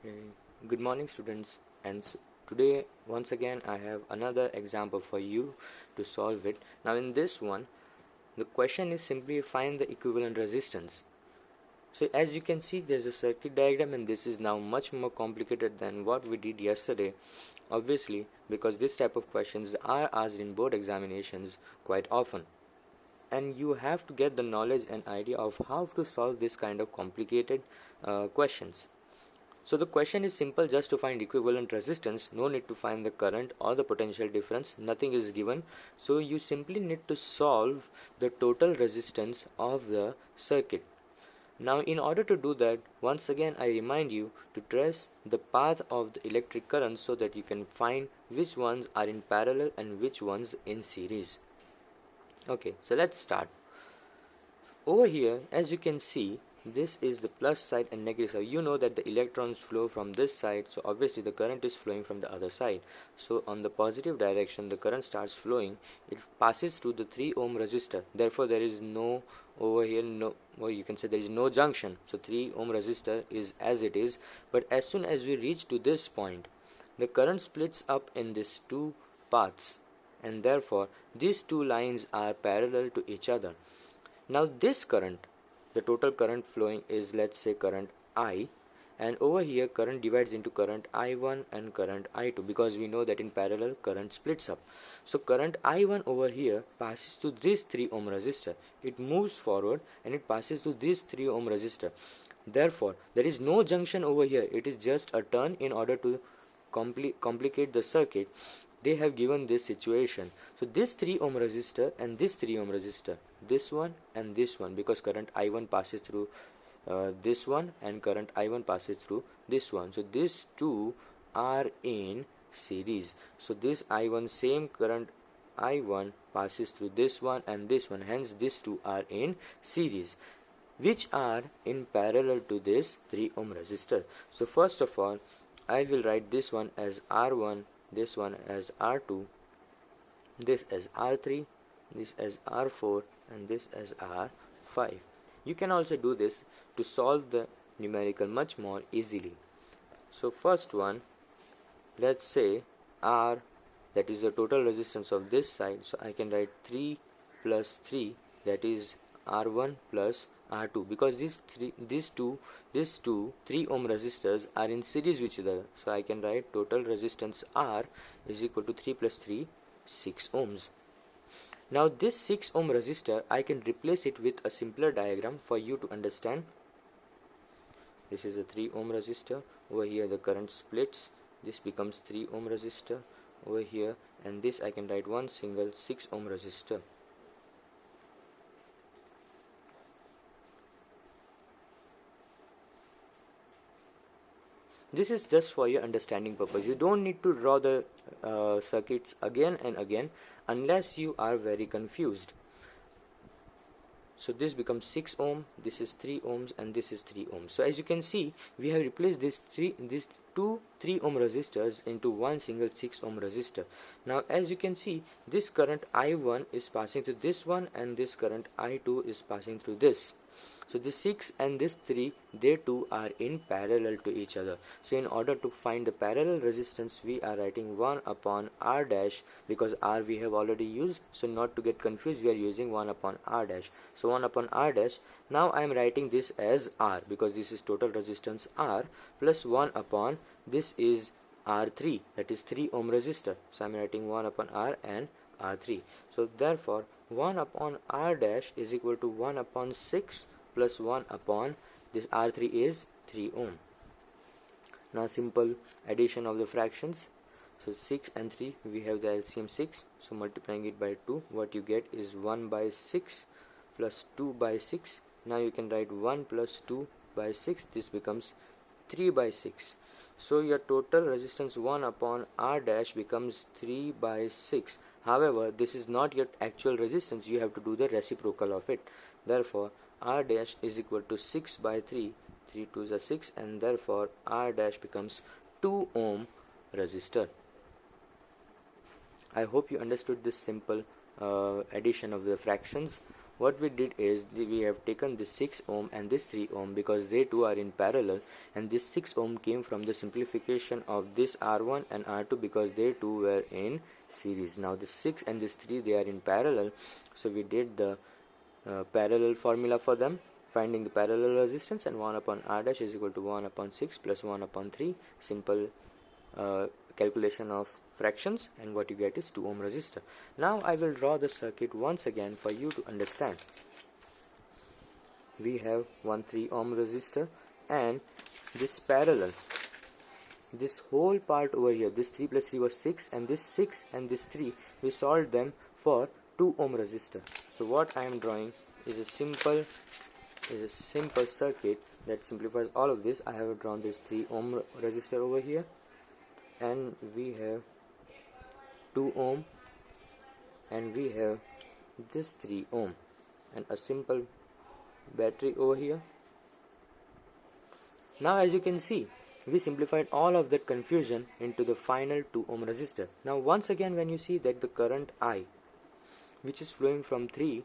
Okay. Good morning, students. Today, once again, I have another example for you to solve it. Now, in this one, the question is simply find the equivalent resistance. So, as you can see, there's a circuit diagram, and this is now much more complicated than what we did yesterday. Obviously, because this type of questions are asked in board examinations quite often, and you have to get the knowledge and idea of how to solve this kind of complicated questions. So the question is simple, just to find equivalent resistance. No need to find the current or the potential difference, nothing is given. So you simply need to solve the total resistance of the circuit. Now in order to do that, once again I remind you to trace the path of the electric current so that you can find which ones are in parallel and which ones in series. Okay, so let's start. Over here, as you can see, this is the plus side and negative side. You know that the electrons flow from this side, so obviously the current is flowing from the other side. So on the positive direction, the current starts flowing. It passes through the 3 ohm resistor. Therefore, there is no over here, no, well, you can say there is no junction. So 3 ohm resistor is as it is. But as soon as we reach to this point, the current splits up in these two paths, and therefore these two lines are parallel to each other. Now this current, the total current flowing is, let's say, current I, and over here current divides into current I1 and current I2, because we know that in parallel current splits up. So current I1 over here passes to this 3 ohm resistor. It moves forward and it passes to this 3 ohm resistor. Therefore there is no junction over here. It is just a turn. In order to complicate the circuit, they have given this situation. So this 3 ohm resistor and this 3 ohm resistor, this one and this one, because current I1 passes through this one and current I1 passes through this one. So these two are in series. So this I1, same current I1 passes through this one and this one. Hence these two are in series, which are in parallel to this 3 ohm resistor. So first of all, I will write this one as R1, this one as R2, this as R3, this as R4, and this as R5. You can also do this to solve the numerical much more easily. So first one, let's say R, that is the total resistance of this side. So I can write 3 plus 3, that is R1 plus R2, because these two 3 ohm resistors are in series with each other. So I can write total resistance R is equal to 3 plus 3, 6 ohms. Now this 6 ohm resistor, I can replace it with a simpler diagram for you to understand. This is a 3 ohm resistor. Over here the current splits. This becomes 3 ohm resistor over here, and this I can write one single 6 ohm resistor. This is just for your understanding purpose. You don't need to draw the circuits again and again unless you are very confused. So this becomes 6 ohm, this is 3 ohms, and this is 3 ohms. So as you can see, we have replaced these two 3 ohm resistors into one single 6 ohm resistor. Now as you can see, this current I1 is passing through this one, and this current I2 is passing through this. So this 6 and this 3, they two are in parallel to each other. So in order to find the parallel resistance, we are writing 1 upon R dash, because R we have already used. So not to get confused, we are using 1 upon R dash. So 1 upon R dash. Now I am writing this as R, because this is total resistance R, plus 1 upon, this is R3, that is 3 ohm resistor. So I am writing 1 upon R and R3. So therefore 1 upon R dash is equal to 1 upon 6 plus 1 upon this R3 is 3 ohm. Now simple addition of the fractions. So 6 and 3, we have the LCM 6. So multiplying it by 2, what you get is 1 by 6 plus 2 by 6. Now you can write 1 plus 2 by 6. This becomes 3 by 6. So your total resistance 1 upon R dash becomes 3 by 6. However, this is not your actual resistance. You have to do the reciprocal of it. Therefore, R dash is equal to 6 by 3, 3 2s are 6, and therefore R dash becomes 2 ohm resistor. I hope you understood this simple addition of the fractions. what we did is we have taken this 6 ohm and this 3 ohm because they two are in parallel, and this 6 ohm came from the simplification of this R1 and R2 because they two were in series. Now this 6 and this 3, they are in parallel, so we did the parallel formula for them, finding the parallel resistance, and 1 upon R dash is equal to 1 upon 6 plus 1 upon 3. Simple calculation of fractions, and what you get is 2 ohm resistor. Now I will draw the circuit once again for you to understand. We have one 3 ohm resistor and this parallel, this whole part over here, this 3 plus 3 was 6, and this 6 and this 3, we solved them for 2 ohm resistor. So what I am drawing is a simple circuit that simplifies all of this. I have drawn this 3 ohm resistor over here, and we have 2 ohm, and we have this 3 ohm, and a simple battery over here. Now as you can see, we simplified all of that confusion into the final 2 ohm resistor. Now once again, when you see that the current I, which is flowing from 3,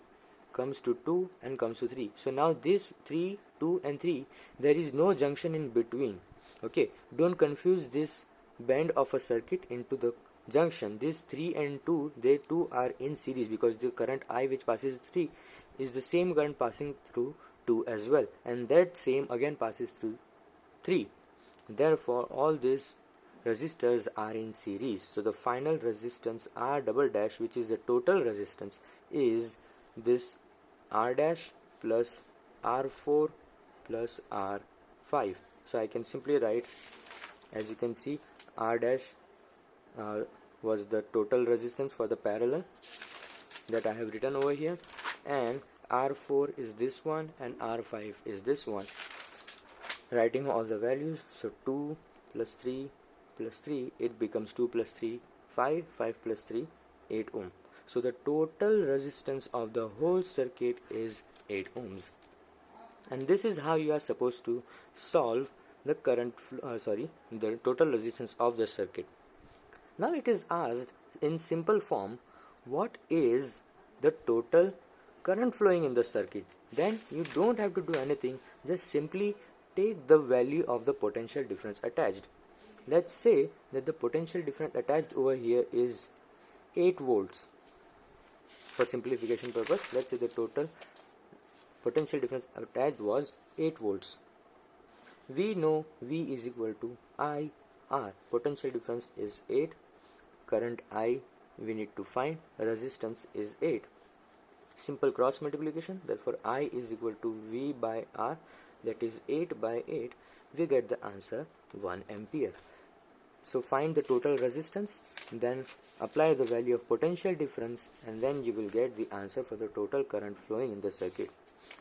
comes to 2 and comes to 3. So now this 3, 2 and 3, there is no junction in between. Okay, don't confuse this band of a circuit into the junction. This 3 and 2, they two are in series because the current I which passes 3 is the same current passing through 2 as well, and that same again passes through 3. Therefore all these resistors are in series. So the final resistance R double dash, which is the total resistance, is this R dash plus R4 plus R5. So I can simply write, as you can see, R dash was the total resistance for the parallel that I have written over here, and R4 is this one and R5 is this one. Writing all the values, so 2 plus 3 plus 3, it becomes 2 plus 3, 5, 5 plus 3, 8 ohm. So the total resistance of the whole circuit is 8 ohms. And this is how you are supposed to solve the the total resistance of the circuit. Now it is asked in simple form, what is the total current flowing in the circuit? Then you don't have to do anything, just simply take the value of the potential difference attached. Let's say that the potential difference attached over here is 8 volts. For simplification purpose, let's say the total potential difference attached was 8 volts. We know V is equal to IR. Potential difference is 8. Current I we need to find. Resistance is 8. Simple cross multiplication. Therefore I is equal to V by R. That is 8 by 8. We get the answer 1 ampere. So find the total resistance, then apply the value of potential difference, and then you will get the answer for the total current flowing in the circuit.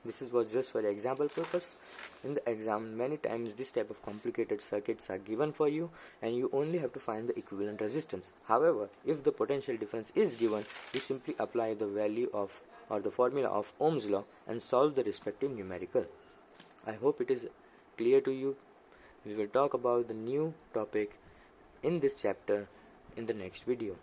This was just for example purpose. In the exam, many times this type of complicated circuits are given for you, and you only have to find the equivalent resistance. However, if the potential difference is given, you simply apply the value of or the formula of Ohm's law and solve the respective numerical. I hope it is clear to you. We will talk about the new topic in this chapter in the next video.